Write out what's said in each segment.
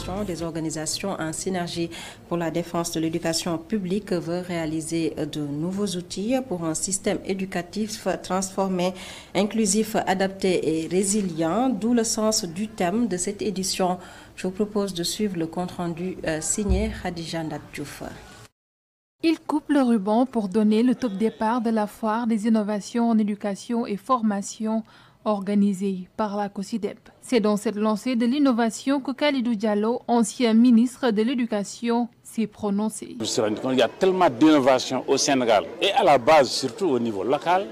formation des organisations en synergie pour la défense de l'éducation publique veut réaliser de nouveaux outils pour un système éducatif transformé, inclusif, adapté et résilient, d'où le sens du thème de cette édition. Je vous propose de suivre le compte-rendu signé Khadija Ndadjouf. Il coupe le ruban pour donner le top départ de la foire des innovations en éducation et formation organisée par la COSYDEP. C'est dans cette lancée de l'innovation que Khalidou Diallo, ancien ministre de l'Éducation, s'est prononcé. Je me suis rendu compte qu'il y a tellement d'innovation au Sénégal et à la base, surtout au niveau local,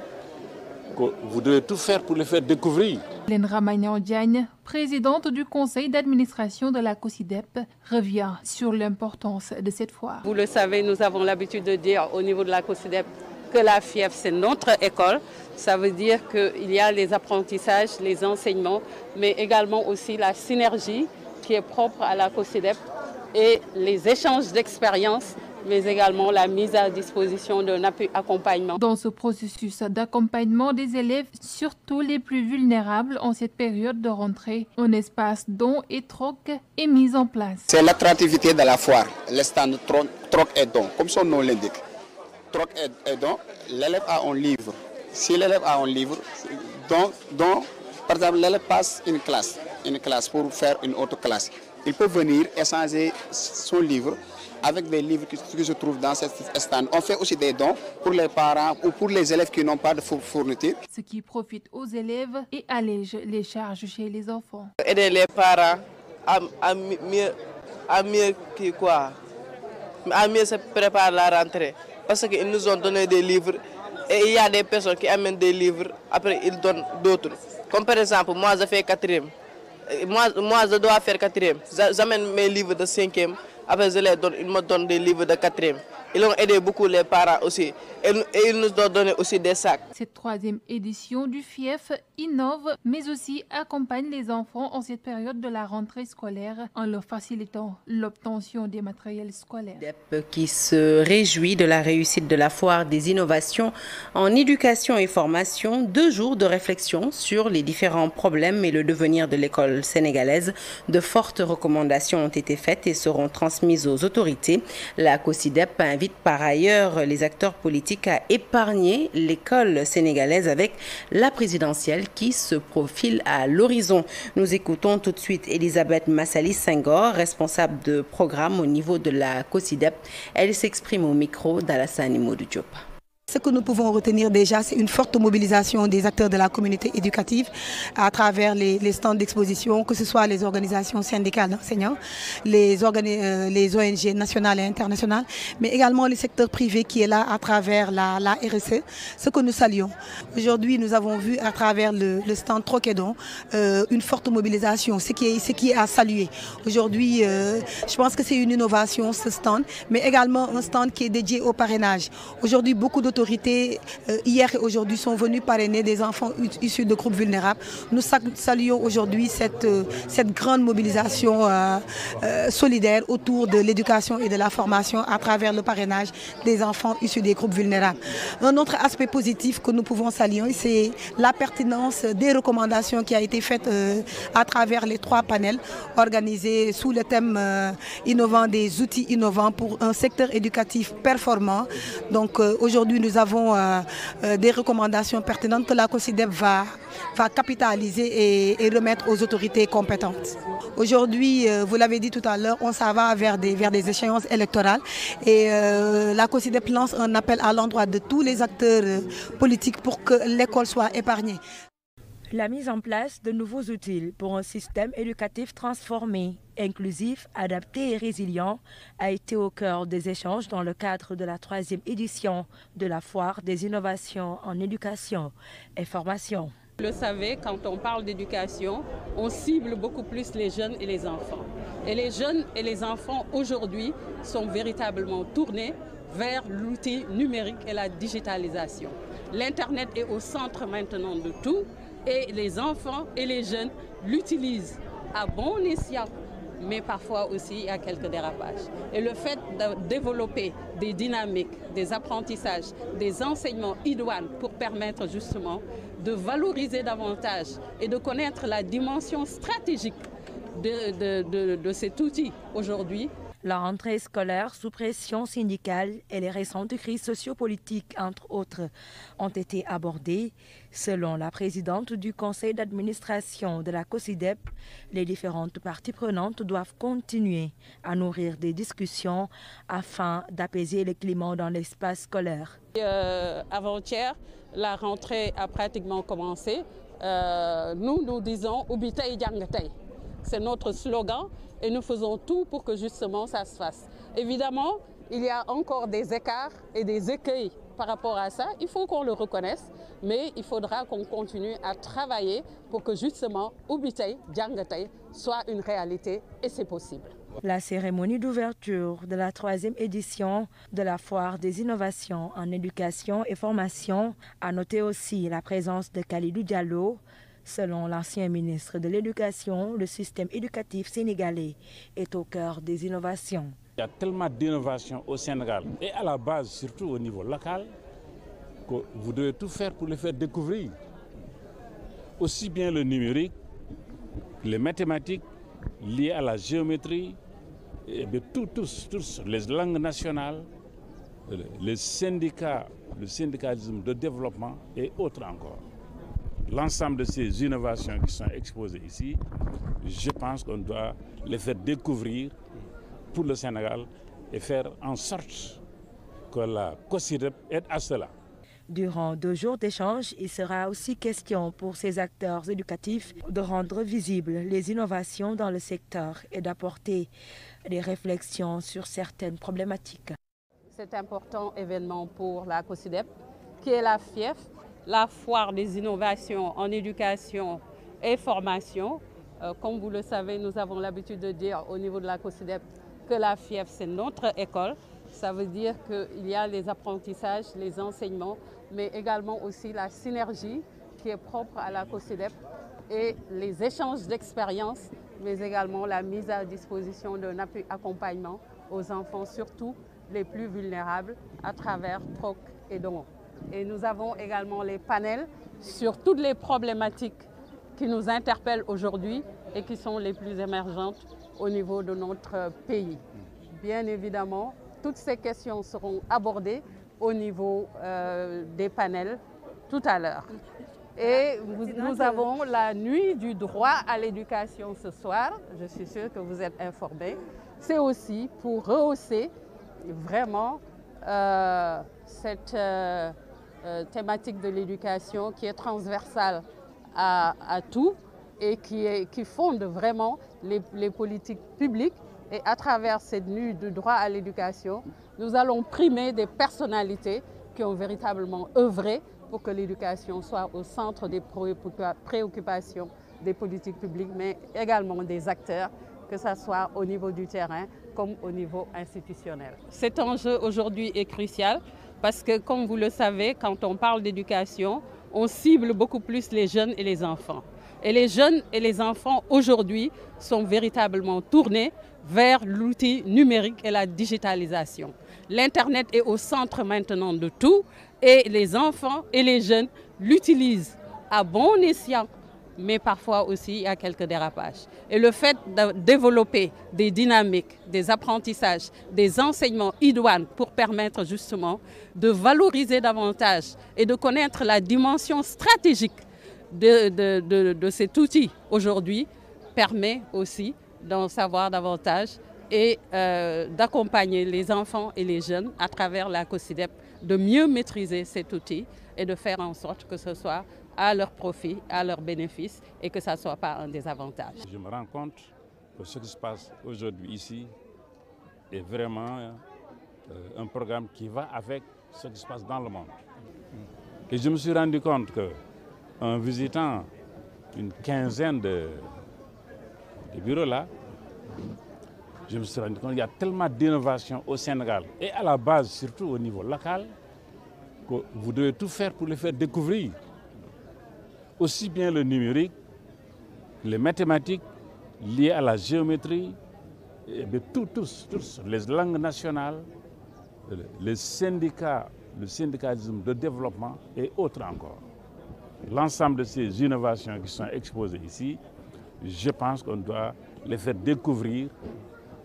que vous devez tout faire pour les faire découvrir. Lenra Magnan Diagne, présidente du conseil d'administration de la COSYDEP, revient sur l'importance de cette foire. Vous le savez, nous avons l'habitude de dire au niveau de la COSYDEP que la FIEF, c'est notre école. Ça veut dire qu'il y a les apprentissages, les enseignements, mais également aussi la synergie qui est propre à la COSYDEP et les échanges d'expériences, mais également la mise à disposition d'un accompagnement. Dans ce processus d'accompagnement des élèves, surtout les plus vulnérables en cette période de rentrée, un espace don et troc est mis en place. C'est l'attractivité de la foire, le stand troc et don, comme son nom l'indique. Troc et don, l'élève a un livre. Si l'élève a un livre, don, par exemple, l'élève passe une classe pour faire une autre classe. Il peut venir échanger son livre avec des livres qui se trouvent dans ce stand. On fait aussi des dons pour les parents ou pour les élèves qui n'ont pas de fourniture. Ce qui profite aux élèves et allège les charges chez les enfants. Aider les parents à mieux se préparer à la rentrée. Parce qu'ils nous ont donné des livres et il y a des personnes qui amènent des livres, après ils donnent d'autres. Comme par exemple, moi je fais 4e. Moi je dois faire 4e. J'amène mes livres de 5e. Après je les donne, ils me donnent des livres de 4e. Ils ont aidé beaucoup les parents aussi. Et ils nous ont donné aussi des sacs. Cette 3e édition du FIEF innove, mais aussi accompagne les enfants en cette période de la rentrée scolaire en leur facilitant l'obtention des matériels scolaires. Qui se réjouit de la réussite de la foire des innovations en éducation et formation. 2 jours de réflexion sur les différents problèmes et le devenir de l'école sénégalaise. De fortes recommandations ont été faites et seront transmises aux autorités. La COSYDEP invite par ailleurs les acteurs politiques à épargner l'école sénégalaise avec la présidentielle qui se profile à l'horizon. Nous écoutons tout de suite Elisabeth Massali Senghor, responsable de programme au niveau de la COSYDEP. Elle s'exprime au micro d'Alassane Modou Diop. Ce que nous pouvons retenir déjà, c'est une forte mobilisation des acteurs de la communauté éducative à travers les stands d'exposition, que ce soit les organisations syndicales d'enseignants, les ONG nationales et internationales, mais également le secteur privé qui est là à travers la RSE, ce que nous saluons. Aujourd'hui, nous avons vu à travers le stand Troc et Don une forte mobilisation, ce qui est à saluer. Aujourd'hui, je pense que c'est une innovation ce stand, mais également un stand qui est dédié au parrainage. Aujourd'hui, beaucoup d'autorités hier et aujourd'hui sont venus parrainer des enfants issus de groupes vulnérables. Nous saluons aujourd'hui cette grande mobilisation solidaire autour de l'éducation et de la formation à travers le parrainage des enfants issus des groupes vulnérables. Un autre aspect positif que nous pouvons saluer, c'est la pertinence des recommandations qui a été faite à travers les 3 panels organisés sous le thème innovant des outils innovants pour un secteur éducatif performant. Donc aujourd'hui, nous avons des recommandations pertinentes que la COSYDEP va capitaliser et remettre aux autorités compétentes. Aujourd'hui, vous l'avez dit tout à l'heure, on s'en va vers des échéances électorales et la COSYDEP lance un appel à l'endroit de tous les acteurs politiques pour que l'école soit épargnée. La mise en place de nouveaux outils pour un système éducatif transformé, inclusif, adapté et résilient a été au cœur des échanges dans le cadre de la 3e édition de la foire des innovations en éducation et formation. Vous le savez, quand on parle d'éducation, on cible beaucoup plus les jeunes et les enfants. Et les jeunes et les enfants aujourd'hui sont véritablement tournés vers l'outil numérique et la digitalisation. L'Internet est au centre maintenant de tout. Et les enfants et les jeunes l'utilisent à bon escient, mais parfois aussi il y a quelques dérapages. Et le fait de développer des dynamiques, des apprentissages, des enseignements idoines pour permettre justement de valoriser davantage et de connaître la dimension stratégique de cet outil aujourd'hui. La rentrée scolaire sous pression syndicale et les récentes crises sociopolitiques, entre autres, ont été abordées. Selon la présidente du conseil d'administration de la COSYDEP, les différentes parties prenantes doivent continuer à nourrir des discussions afin d'apaiser le climat dans l'espace scolaire. Avant-hier, la rentrée a pratiquement commencé. Nous disons « Ubbi tay jàng tay ». C'est notre slogan et nous faisons tout pour que justement ça se fasse. Évidemment, il y a encore des écarts et des écueils par rapport à ça. Il faut qu'on le reconnaisse, mais il faudra qu'on continue à travailler pour que justement Ubbi tay jàng tay soit une réalité et c'est possible. La cérémonie d'ouverture de la 3e édition de la Foire des innovations en éducation et formation a noté aussi la présence de Khalidou Diallo. Selon l'ancien ministre de l'Éducation, le système éducatif sénégalais est au cœur des innovations. Il y a tellement d'innovations au Sénégal et à la base, surtout au niveau local, que vous devez tout faire pour les faire découvrir. Aussi bien le numérique, les mathématiques liées à la géométrie, et bien tous, les langues nationales, les syndicats, le syndicalisme de développement et autres encore. L'ensemble de ces innovations qui sont exposées ici, je pense qu'on doit les faire découvrir pour le Sénégal et faire en sorte que la COSYDEP aide à cela. Durant 2 jours d'échange, il sera aussi question pour ces acteurs éducatifs de rendre visibles les innovations dans le secteur et d'apporter des réflexions sur certaines problématiques. C'est un important événement pour la COSYDEP, qui est la FIEF, la foire des innovations en éducation et formation. Comme vous le savez, nous avons l'habitude de dire au niveau de la COSYDEP que la FIEF, c'est notre école. Ça veut dire qu'il y a les apprentissages, les enseignements, mais également aussi la synergie qui est propre à la COSYDEP et les échanges d'expériences, mais également la mise à disposition d'un accompagnement aux enfants, surtout les plus vulnérables, à travers Troc et Don. Et nous avons également les panels sur toutes les problématiques qui nous interpellent aujourd'hui et qui sont les plus émergentes au niveau de notre pays. Bien évidemment, toutes ces questions seront abordées au niveau des panels tout à l'heure. Et nous avons la nuit du droit à l'éducation ce soir. Je suis sûre que vous êtes informés. C'est aussi pour rehausser vraiment cette thématique de l'éducation qui est transversale à tout et qui fonde vraiment les politiques publiques. Et à travers cette nuit du droit à l'éducation, nous allons primer des personnalités qui ont véritablement œuvré pour que l'éducation soit au centre des préoccupations des politiques publiques, mais également des acteurs, que ce soit au niveau du terrain comme au niveau institutionnel. Cet enjeu aujourd'hui est crucial parce que, comme vous le savez, quand on parle d'éducation, on cible beaucoup plus les jeunes et les enfants. Et les jeunes et les enfants aujourd'hui sont véritablement tournés vers l'outil numérique et la digitalisation. L'Internet est au centre maintenant de tout et les enfants et les jeunes l'utilisent à bon escient, mais parfois aussi il y a quelques dérapages. Et le fait de développer des dynamiques, des apprentissages, des enseignements idoines pour permettre justement de valoriser davantage et de connaître la dimension stratégique de cet outil aujourd'hui permet aussi d'en savoir davantage et d'accompagner les enfants et les jeunes à travers la COSYDEP, de mieux maîtriser cet outil et de faire en sorte que ce soit à leur profit, à leur bénéfice et que ça ne soit pas un désavantage. Je me rends compte que ce qui se passe aujourd'hui ici est vraiment un programme qui va avec ce qui se passe dans le monde. Et je me suis rendu compte qu'en visitant une quinzaine de bureaux là, je me suis rendu compte qu'il y a tellement d'innovations au Sénégal et à la base, surtout au niveau local, que vous devez tout faire pour les faire découvrir. Aussi bien le numérique, les mathématiques liées à la géométrie, et bien tous, les langues nationales, les syndicats, le syndicalisme de développement et autres encore. L'ensemble de ces innovations qui sont exposées ici, je pense qu'on doit les faire découvrir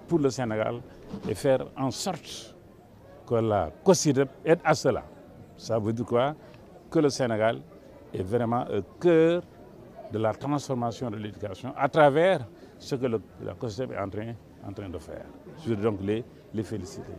pour le Sénégal et faire en sorte que la COSYDEP aide à cela. Ça veut dire quoi? Que le Sénégal est vraiment au cœur de la transformation de l'éducation à travers ce que la COSYDEP est en train de faire. Je veux donc les féliciter.